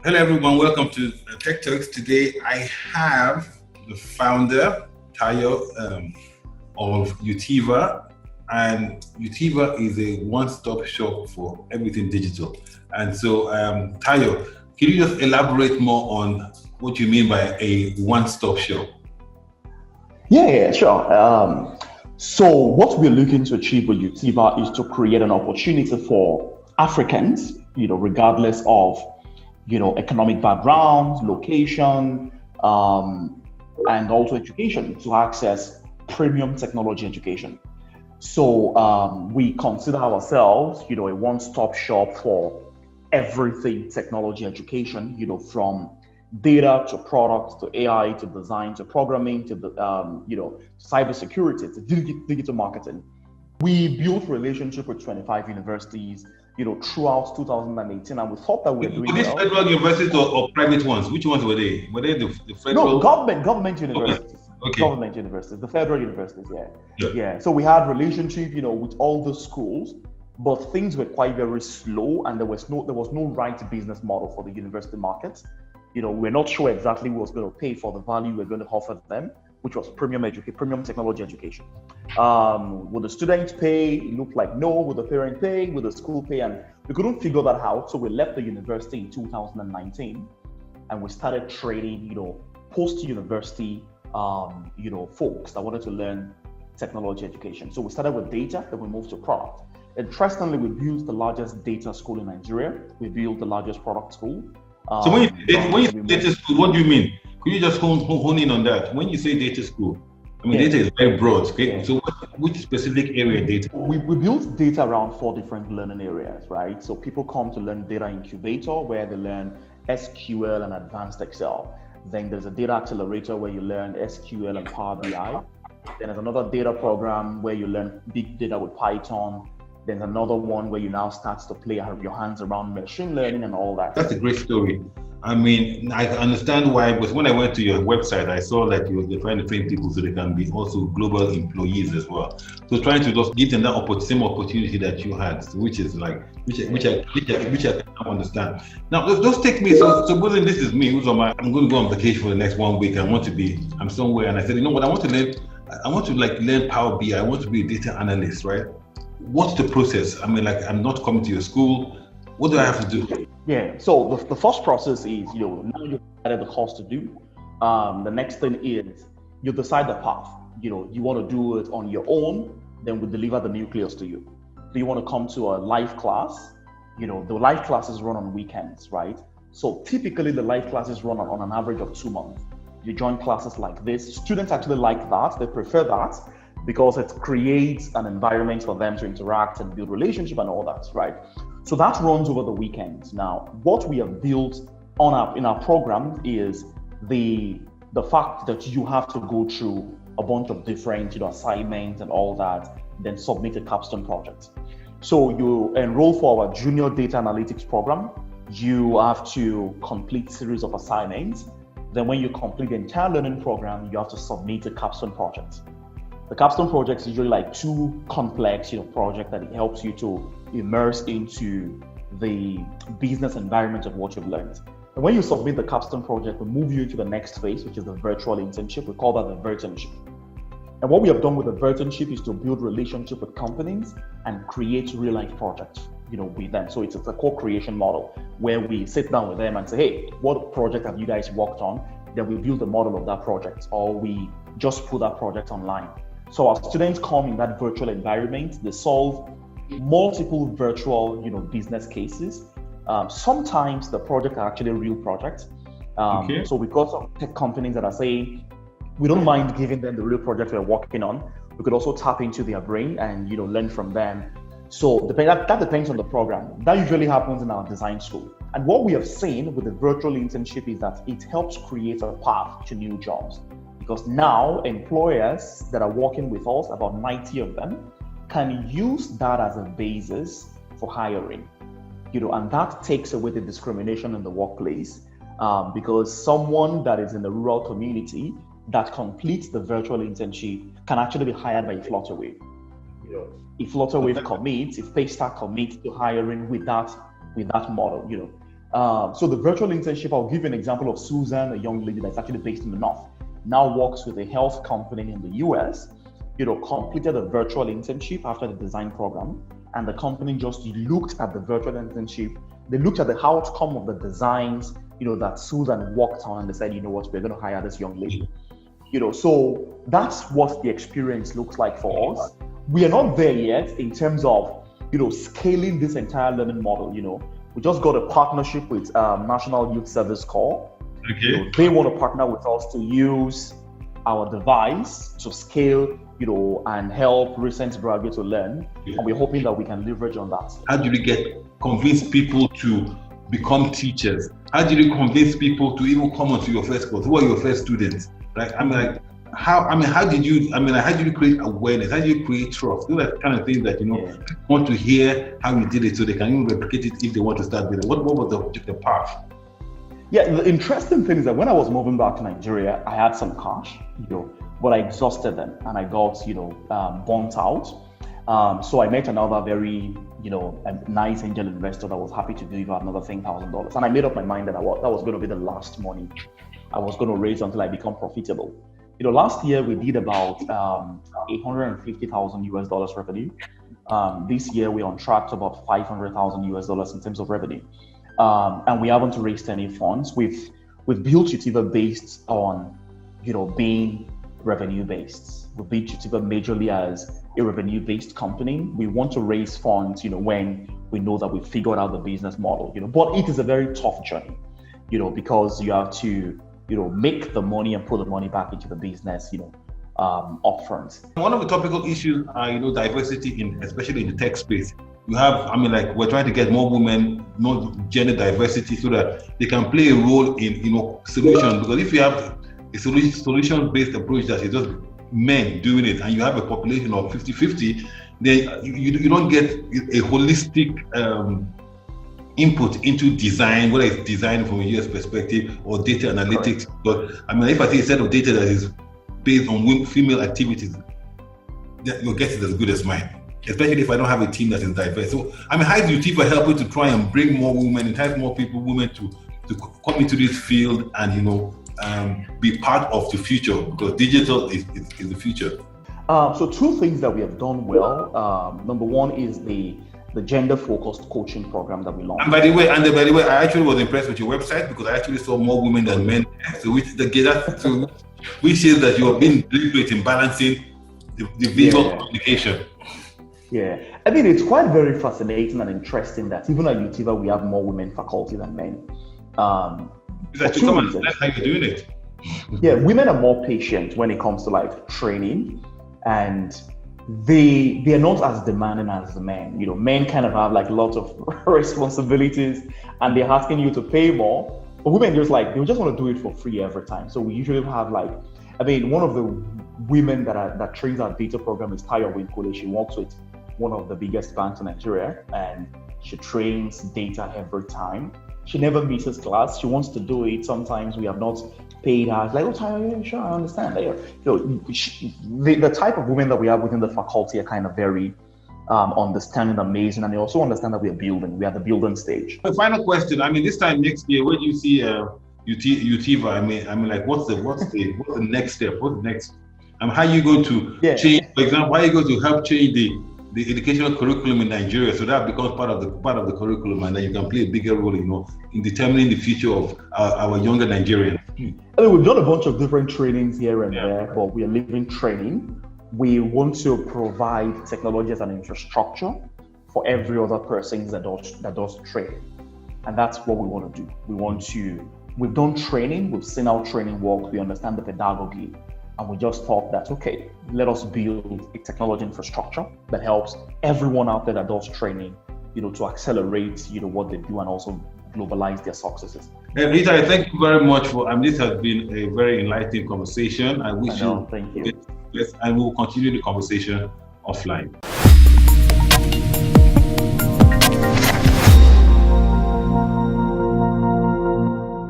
Hello, everyone. Welcome to Tech Turks. Today, I have the founder, Tayo, of Utivia. And Utivia is a one-stop shop for everything digital. And so, Tayo, can you just elaborate more on what you mean by a one-stop shop? Yeah, sure. So what we're looking to achieve with Utivia is to create an opportunity for Africans, regardless of economic background, location, and also education, to access premium technology education. So we consider ourselves, a one-stop shop for everything technology education, from data to products to AI to design to programming to cybersecurity to digital marketing. We built relationship with 25 universities, throughout 2018, and we thought that we were doing well. These federal universities or private ones? Which ones were they? Were they the federal? No, government universities. Okay. Government universities, the federal universities, yeah. So we had relationship, with all the schools, but things were quite very slow, and there was no right business model for the university market. We're not sure exactly who was going to pay for the value we're going to offer them, which was premium technology education. Would the students pay? It looked like no. Would the parent pay? Would the school pay? And we couldn't figure that out. So we left the university in 2019, and we started trading, post-university, folks that wanted to learn technology education. So we started with data, then we moved to product. Interestingly, we built the largest data school in Nigeria. We built the largest product school. So when you say data school, what do you mean? Could you just hone in on that? When you say data school, data is very broad. Okay, yeah. So which specific area data? We built data around 4 different learning areas, right? So people come to learn data incubator, where they learn SQL and advanced Excel. Then there's a data accelerator where you learn SQL and Power BI. Then there's another data program where you learn big data with Python. There's another one where you now start to play your hands around machine learning and all that. That's a great story. I understand why, because when I went to your website, I saw that you're trying to train people so they can be also global employees as well. So trying to just give them that same opportunity that you had, which I can understand. Now, just take me. So supposing this is me, I'm going to go on vacation for the next 1 week. I'm somewhere, and I said, you know what, I want to learn Power BI. I want to be a data analyst, right? What's the process? I'm not coming to your school. What do I have to do? Yeah, so the first process is, now you've decided the course to do. The next thing is you decide the path. You want to do it on your own, then we deliver the nucleus to you. Do you want to come to a live class? The live classes run on weekends, right? So typically the live classes run on an average of 2 months. You join classes like this. Students actually like that. They prefer that, because it creates an environment for them to interact and build relationship and all that, right? So that runs over the weekends. Now, what we have built in our program is the fact that you have to go through a bunch of different assignments and all that, then submit a capstone project. So you enroll for our junior data analytics program. You have to complete series of assignments. Then when you complete the entire learning program, you have to submit a capstone project. The capstone project is usually like 2 complex, project that it helps you to immerse into the business environment of what you've learned. And when you submit the capstone project, we move you to the next phase, which is the virtual internship. We call that the virternship. And what we have done with the virternship is to build relationship with companies and create real life projects, with them. So it's a co-creation model where we sit down with them and say, hey, what project have you guys worked on? Then we build the model of that project, or we just put that project online. So our students come in that virtual environment. They solve multiple virtual, business cases. Sometimes the projects are actually real projects. Okay. So we've got some tech companies that are saying, we don't mind giving them the real project we're working on. We could also tap into their brain and, learn from them. So that depends on the program. That usually happens in our design school. And what we have seen with the virtual internship is that it helps create a path to new jobs. Because now employers that are working with us, about 90 of them, can use that as a basis for hiring, and that takes away the discrimination in the workplace, because someone that is in the rural community that completes the virtual internship can actually be hired by a Flutterwave. If Flutterwave commits, if Paystack commits to hiring with that model, So the virtual internship, I'll give you an example of Susan, a young lady that's actually based in the North, now works with a health company in the US, completed a virtual internship after the design program. And the company just looked at the virtual internship. They looked at the outcome of the designs, that Susan worked on, and they said, you know what, we're going to hire this young lady. So that's what the experience looks like for us. We are not there yet in terms of, scaling this entire learning model. We just got a partnership with National Youth Service Corps. Okay. They want to partner with us to use our device to scale, and help recent graduates to learn. Yeah. And we're hoping that we can leverage on that. How do you convince people to become teachers? How do you convince people to even come onto your first course? Who are your first students? How did you create awareness? How do you create trust? Those are the kind of things that want to hear how you did it, so they can even replicate it if they want to start with it. What was the path? Yeah, the interesting thing is that when I was moving back to Nigeria, I had some cash, but I exhausted them and I got, burnt out. So I met another very, a nice angel investor that was happy to give another $10,000. And I made up my mind that that was going to be the last money I was going to raise until I become profitable. Last year we did about $850,000 revenue. This year we're on track to about $500,000 in terms of revenue. And we haven't raised any funds. We've built Utivia based on, being revenue based. We built Utivia majorly as a revenue based company. We want to raise funds, when we know that we've figured out the business model, but it is a very tough journey, because you have to, make the money and put the money back into the business, upfront. One of the topical issues are, diversity especially in the tech space. You have, we're trying to get more women, more gender diversity, so that they can play a role in, solutions. Because if you have a solution-based approach that is just men doing it, and you have a population of 50-50, then you don't get a holistic input into design, whether it's design from a US perspective or data analytics. Correct. But if I see a set of data that is based on female activities, your guess is as good as mine. Especially if I don't have a team that is diverse. So, how do you Utivia help you to try and bring more women, entice more women to come into this field and, be part of the future, because digital is the future? So two things that we have done well. Number one is the gender-focused coaching program that we launched. And by the way, I actually was impressed with your website, because I actually saw more women than men. So which shows that you have been deliberate in balancing the visual communication. Yeah, it's quite very fascinating and interesting that even at Utivia we have more women faculty than men. That's how you're doing it. Yeah, women are more patient when it comes to training, and they're not as demanding as the men. Men kind of have lots of responsibilities, and they're asking you to pay more. But women they just want to do it for free every time. So we usually have one of the women that trains our data program is Eyitayo Ogunmola. She works with one of the biggest banks in Nigeria, and she trains data every time. She never misses class. She wants to do it. Sometimes we have not paid her. It's Eyitayo, sure, I understand. The type of women that we have within the faculty are kind of very understanding, amazing, and they also understand that we are building. We are at the building stage. The final question. This time next year, where do you see Utivia? What's the next step? What's the next? How are you going to change? For example, how are you going to help change the educational curriculum in Nigeria, so that becomes part of the curriculum, and then you can play a bigger role, in determining the future of our younger Nigerians? We've done a bunch of different trainings here and there, but we are living training. We want to provide technology as an infrastructure for every other person that does training, and that's what we want to do. We've done training, we've seen how training works, we understand the pedagogy. And we just thought that, okay, let us build a technology infrastructure that helps everyone out there that does training, to accelerate, what they do and also globalize their successes. Eyitayo, thank you very much this has been a very enlightening conversation. I wish thank you. Yes, and we will continue the conversation offline.